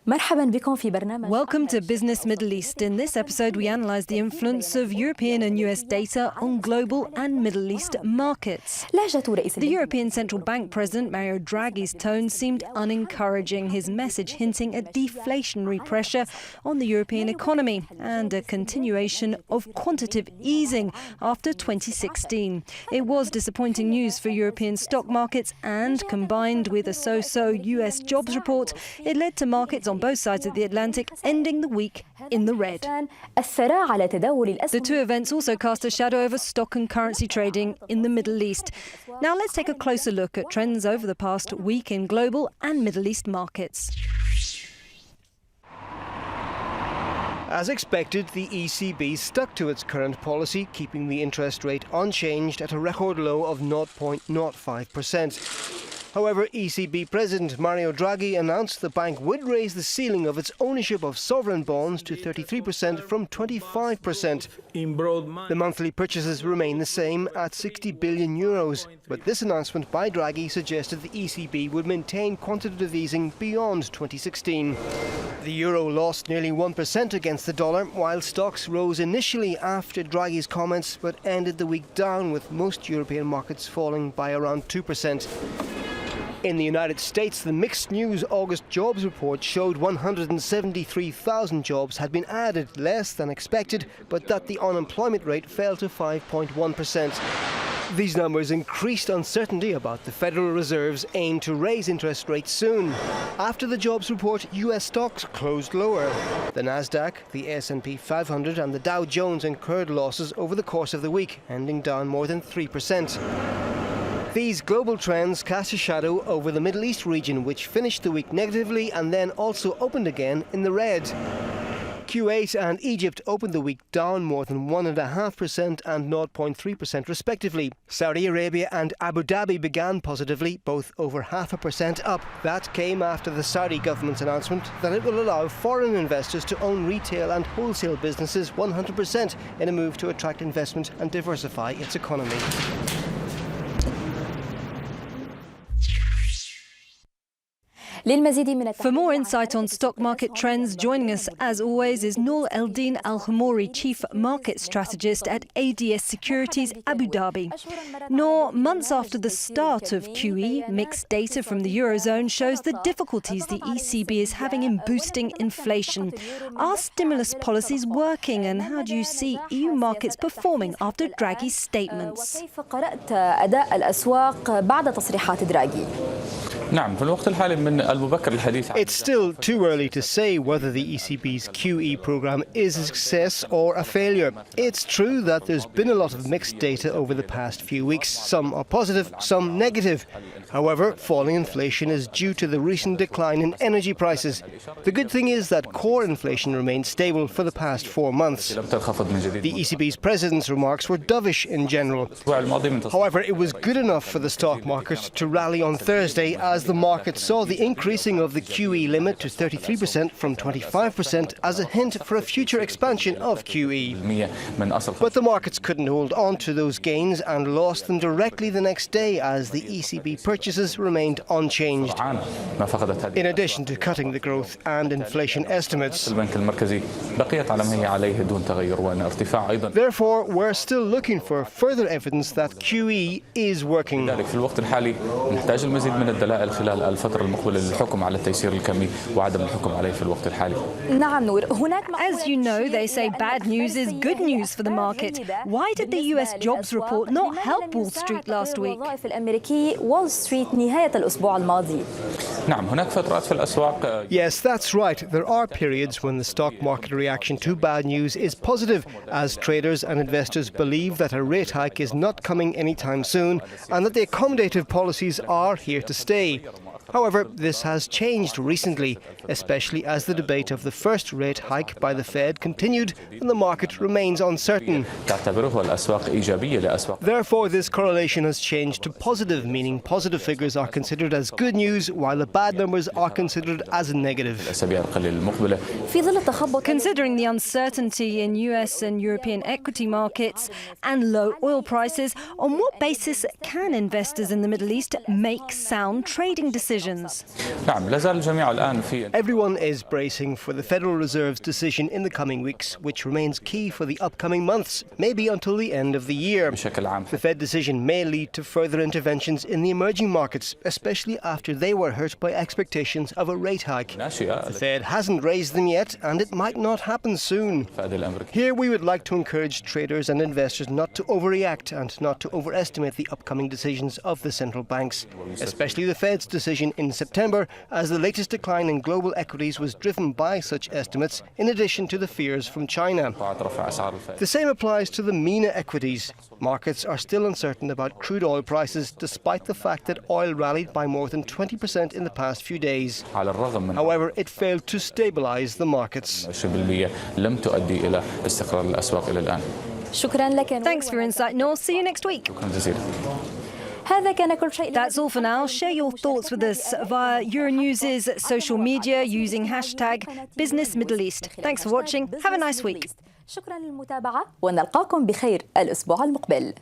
Welcome to Business Middle East. In this episode, we analyse the influence of European and US data on global and Middle East markets. The European Central Bank President Mario Draghi's tone seemed unencouraging, his message hinting at deflationary pressure on the European economy and a continuation of quantitative easing after 2016. It was disappointing news for European stock markets and, combined with a so-so US jobs report, it led to markets on both sides of the Atlantic ending the week in the red. The two events also cast a shadow over stock and currency trading in the Middle East. Now let's take a closer look at trends over the past week in global and Middle East markets. As expected, the ECB stuck to its current policy, keeping the interest rate unchanged at a record low of 0.05%. However, ECB President Mario Draghi announced the bank would raise the ceiling of its ownership of sovereign bonds to 33% from 25%. The monthly purchases remain the same at €60 billion, but this announcement by Draghi suggested the ECB would maintain quantitative easing beyond 2016. The euro lost nearly 1% against the dollar, while stocks rose initially after Draghi's comments but ended the week down, with most European markets falling by around 2%. In the United States, the mixed news August jobs report showed 173,000 jobs had been added, less than expected, but that the unemployment rate fell to 5.1%. These numbers increased uncertainty about the Federal Reserve's aim to raise interest rates soon. After the jobs report, US stocks closed lower. The Nasdaq, the S&P 500 and the Dow Jones incurred losses over the course of the week, ending down more than 3%. These global trends cast a shadow over the Middle East region, which finished the week negatively and then also opened again in the red. Kuwait and Egypt opened the week down more than 1.5% and 0.3% respectively. Saudi Arabia and Abu Dhabi began positively, both over 0.5% up. That came after the Saudi government's announcement that it will allow foreign investors to own retail and wholesale businesses 100% in a move to attract investment and diversify its economy. For more insight on stock market trends, joining us as always is Noor Eldin Al-Hamouri, Chief Market Strategist at ADS Securities Abu Dhabi. Noor, months after the start of QE, mixed data from the Eurozone shows the difficulties the ECB is having in boosting inflation. Are stimulus policies working, and how do you see EU markets performing after Draghi's statements? It's still too early to say whether the ECB's QE programme is a success or a failure. It's true that there's been a lot of mixed data over the past few weeks. Some are positive, some negative. However, falling inflation is due to the recent decline in energy prices. The good thing is that core inflation remained stable for the past 4 months. The ECB's president's remarks were dovish in general. However, it was good enough for the stock market to rally on Thursday as the market saw the increasing of the QE limit to 33% from 25% as a hint for a future expansion of QE. But the markets couldn't hold on to those gains and lost them directly the next day as the ECB purchases remained unchanged, in addition to cutting the growth and inflation estimates. Therefore, we're still looking for further evidence that QE is working. As you know, they say bad news is good news for the market. Why did the US jobs report not help Wall Street last week? Yes, that's right. There are periods when the stock market reaction to bad news is positive, as traders and investors believe that a rate hike is not coming anytime soon and that the accommodative policies are here to stay. However, this has changed recently, especially as the debate of the first rate hike by the Fed continued and the market remains uncertain. Therefore, this correlation has changed to positive, meaning positive figures are considered as good news while the bad numbers are considered as negative. Considering the uncertainty in US and European equity markets and low oil prices, on what basis can investors in the Middle East make sound trade trading decisions. Everyone is bracing for the Federal Reserve's decision in the coming weeks, which remains key for the upcoming months, maybe until the end of the year. The Fed decision may lead to further interventions in the emerging markets, especially after they were hurt by expectations of a rate hike. The Fed hasn't raised them yet, and it might not happen soon. Here we would like to encourage traders and investors not to overreact and not to overestimate the upcoming decisions of the central banks, especially the Fed's decision in September, as the latest decline in global equities was driven by such estimates, in addition to the fears from China. The same applies to the MENA equities. Markets are still uncertain about crude oil prices, despite the fact that oil rallied by more than 20% in the past few days. However, it failed to stabilize the markets. Thanks for your insight, Noor. See you next week. That's all for now. Share your thoughts with us via Euronews' social media using #BusinessMiddleEast. Thanks for watching. Have a nice week. شكرا للمتابعة ونلقاكم بخير الأسبوع المقبل.